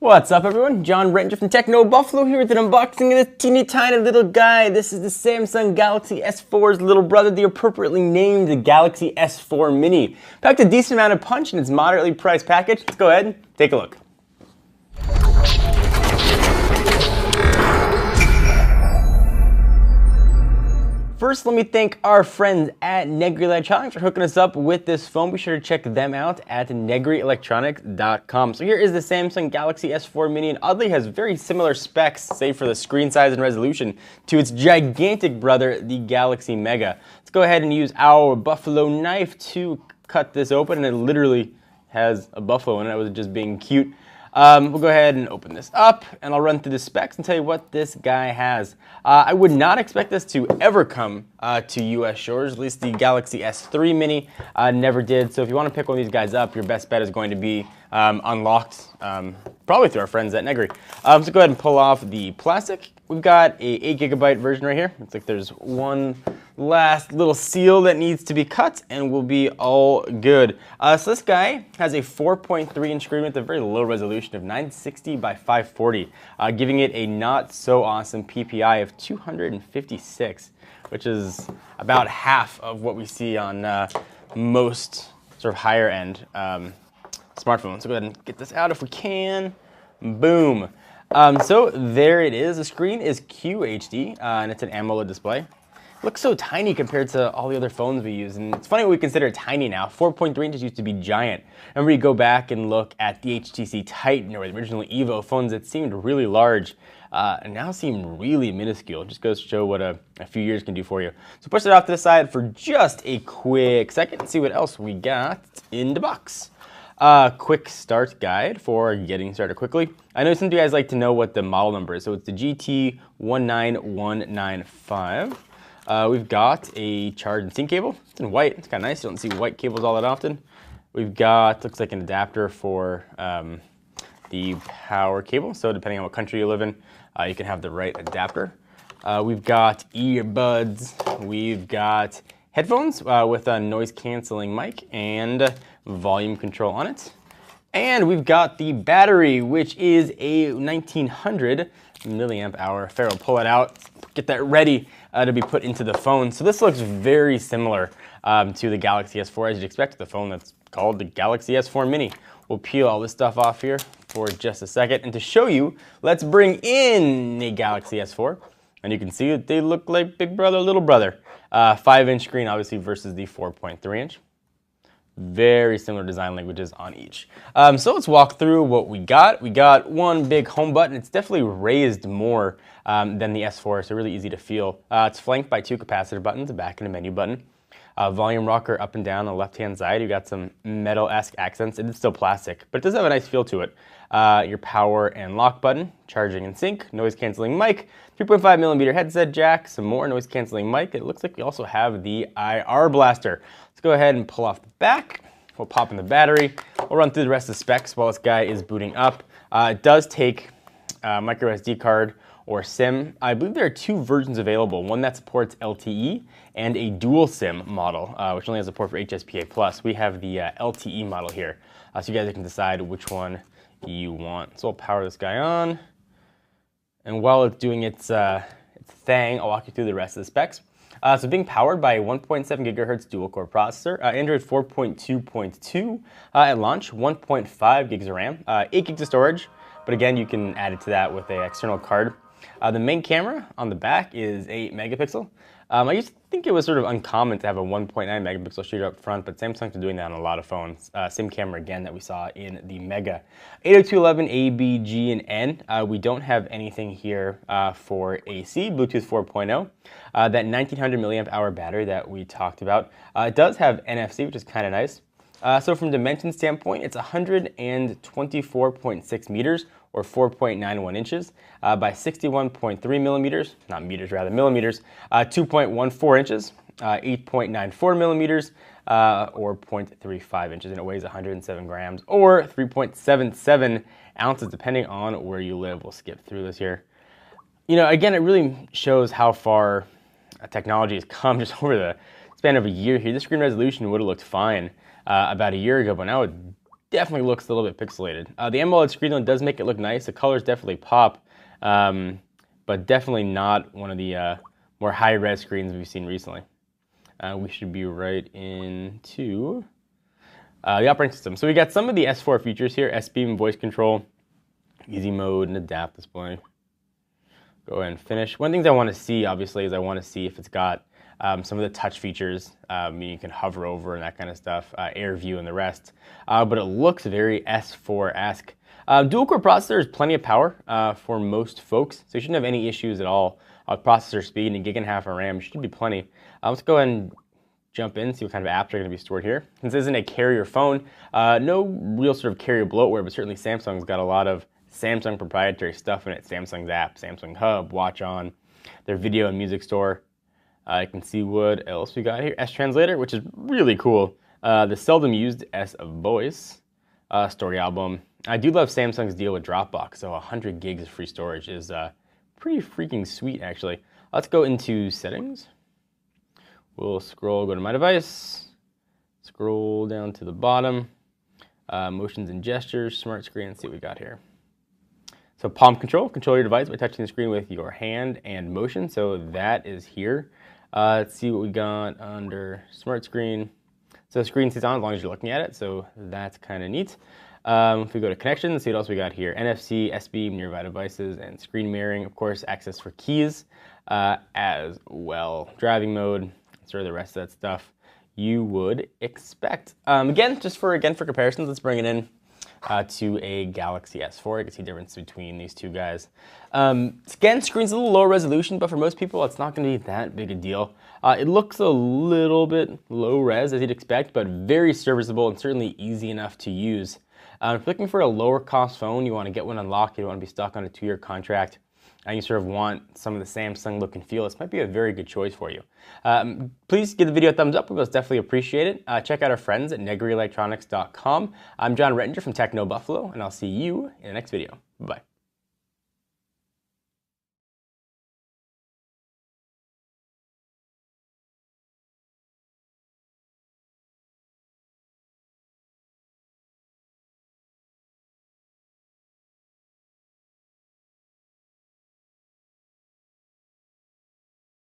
What's up everyone? John Ranger from Techno Buffalo here with an unboxing of this teeny tiny little guy. This is the Samsung Galaxy S4's little brother, the appropriately named Galaxy S4 Mini. Packed a decent amount of punch in its moderately priced package. Let's go ahead and take a look. First, let me thank our friends at Negri Electronics for hooking us up with this phone. Be sure to check them out at negrielectronics.com. So here is the Samsung Galaxy S4 Mini, and oddly has very similar specs, save for the screen size and resolution, to its gigantic brother, the Galaxy Mega. Let's go ahead and use our buffalo knife to cut this open, and it literally has a buffalo in it. I was just being cute. We'll go ahead and open this up, and I'll run through the specs and tell you what this guy has. I would not expect this to ever come to US shores, at least the Galaxy S3 Mini never did. So if you want to pick one of these guys up, your best bet is going to be unlocked, probably through our friends at Negri. So go ahead and pull off the plastic. We've got a 8GB version right here. Looks like there's one last little seal that needs to be cut and we'll be all good. So this guy has a 4.3-inch screen with a very low resolution of 960 by 540, giving it a not so awesome PPI of 256, which is about half of what we see on most sort of higher end smartphones. So go ahead and get this out if we can. Boom. So there it is. The screen is QHD and it's an AMOLED display. Looks so tiny compared to all the other phones we use, and it's funny what we consider tiny now. 4.3 inches used to be giant. Remember, you go back and look at the HTC Titan or the original Evo phones that seemed really large and now seem really minuscule. Just goes to show what a few years can do for you. So push it off to the side for just a quick second and see what else we got in the box. Quick start guide for getting started quickly. I know some of you guys like to know what the model number is, so it's the GT19195. We've got a charge and sync cable. It's in white. It's kind of nice. You don't see white cables all that often. We've got, looks like an adapter for the power cable. So depending on what country you live in, you can have the right adapter. We've got earbuds. We've got headphones with a noise canceling mic and volume control on it. And we've got the battery, which is a 1900 milliamp hour. Farrell, pull it out, get that ready to be put into the phone. So this looks very similar to the Galaxy S4 as you'd expect, the phone that's called the Galaxy S4 Mini. We'll peel all this stuff off here for just a second. And to show you, let's bring in a Galaxy S4. And you can see that they look like big brother, little brother. 5-inch screen, obviously, versus the 4.3-inch. Very similar design languages on each. So let's walk through what we got. We got one big home button. It's definitely raised more than the S4, so really easy to feel. It's flanked by two capacitor buttons, a back and a menu button. Volume rocker up and down on the left-hand side. You got some metal-esque accents. It is still plastic, but it does have a nice feel to it. Your power and lock button, charging and sync, noise-canceling mic, 3.5mm headset jack, some more noise-canceling mic. It looks like we also have the IR blaster. Let's go ahead and pull off the back. We'll pop in the battery. We'll run through the rest of the specs while this guy is booting up. It does take a micro SD card or SIM. I believe there are two versions available, one that supports LTE and a dual SIM model, which only has support for HSPA+. We have the LTE model here, so you guys can decide which one you want. So I'll power this guy on, and while it's doing its thing, I'll walk you through the rest of the specs. So being powered by a 1.7 gigahertz dual-core processor, Android 4.2.2 at launch, 1.5 gigs of RAM, 8 gigs of storage, but again, you can add it to that with an external card. The main camera on the back is 8 megapixel. I used to think it was sort of uncommon to have a 1.9 megapixel shooter up front, but Samsung's been doing that on a lot of phones. Same camera again that we saw in the Mega. 802.11 A, B, G, and N. We don't have anything here for AC, Bluetooth 4.0. That 1900 milliamp hour battery that we talked about. It does have NFC, which is kind of nice. So from dimension standpoint, it's 124.6 meters or 4.91 inches by 61.3 millimeters, not meters, rather millimeters, 2.14 inches, 8.94 millimeters, or 0.35 inches, and it weighs 107 grams or 3.77 ounces, depending on where you live. We'll skip through this here. You know, again, it really shows how far technology has come just over the span of a year here. The screen resolution would have looked fine about a year ago, but now it definitely looks a little bit pixelated. The AMOLED screen though does make it look nice. The colors definitely pop, but definitely not one of the more high-res screens we've seen recently. We should be right into the operating system. So we got some of the S4 features here: S-Beam, voice control, easy mode, and adapt display. Go ahead and finish. One of the things I want to see, obviously, is I want to see if it's got some of the touch features. You can hover over and that kind of stuff, air view and the rest. But it looks very S4-esque. Dual-core processor is plenty of power for most folks, so you shouldn't have any issues at all. Processor speed and 1.5 GB of RAM should be plenty. Let's go ahead and jump in, see what kind of apps are going to be stored here. Since this isn't a carrier phone, no real sort of carrier bloatware, but certainly Samsung's got a lot of Samsung proprietary stuff in it. Samsung's app, Samsung Hub, Watch On, their video and music store. You can see what else we got here. S-Translator, which is really cool. The seldom used S-Voice, story album. I do love Samsung's deal with Dropbox, so 100 gigs of free storage is pretty freaking sweet, actually. Let's go into settings. We'll scroll, go to my device, scroll down to the bottom, motions and gestures, smart screen, and see what we got here. So palm control your device by touching the screen with your hand and motion. So that is here. Let's see what we got under smart screen. So the screen stays on as long as you're looking at it. So that's kind of neat. If we go to connections, let's see what else we got here. NFC, S-Beam, nearby devices, and screen mirroring. Of course, access for keys as well. Driving mode, sort of the rest of that stuff you would expect. Again, for comparisons, let's bring it in to a Galaxy S4. You can see the difference between these two guys. Again, screen's a little lower resolution, but for most people, it's not going to be that big a deal. It looks a little bit low res, as you'd expect, but very serviceable and certainly easy enough to use. If you're looking for a lower cost phone, you want to get one unlocked, you don't want to be stuck on a 2-year contract, and you sort of want some of the Samsung look and feel, this might be a very good choice for you. Please give the video a thumbs up. We most definitely appreciate it. Check out our friends at negrielectronics.com. I'm John Rettinger from Techno Buffalo, and I'll see you in the next video. Bye.